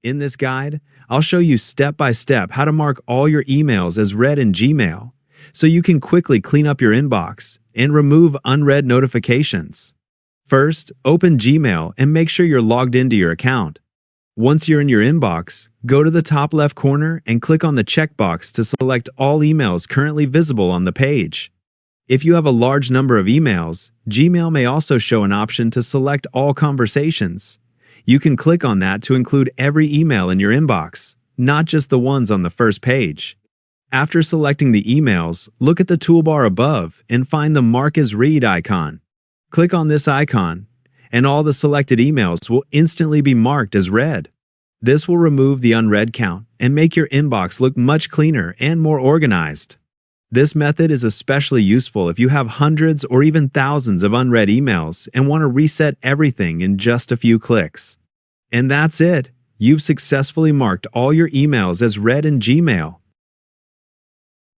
In this guide, I'll show you step by step how to mark all your emails as read in Gmail so you can quickly clean up your inbox and remove unread notifications. First, open Gmail and make sure you're logged into your account. Once you're in your inbox, go to the top left corner and click on the checkbox to select all emails currently visible on the page. If you have a large number of emails, Gmail may also show an option to select all conversations. You can click on that to include every email in your inbox, not just the ones on the first page. After selecting the emails, look at the toolbar above and find the Mark as Read icon. Click on this icon, and all the selected emails will instantly be marked as read. This will remove the unread count and make your inbox look much cleaner and more organized. This method is especially useful if you have hundreds or even thousands of unread emails and want to reset everything in just a few clicks. And that's it. You've successfully marked all your emails as read in Gmail.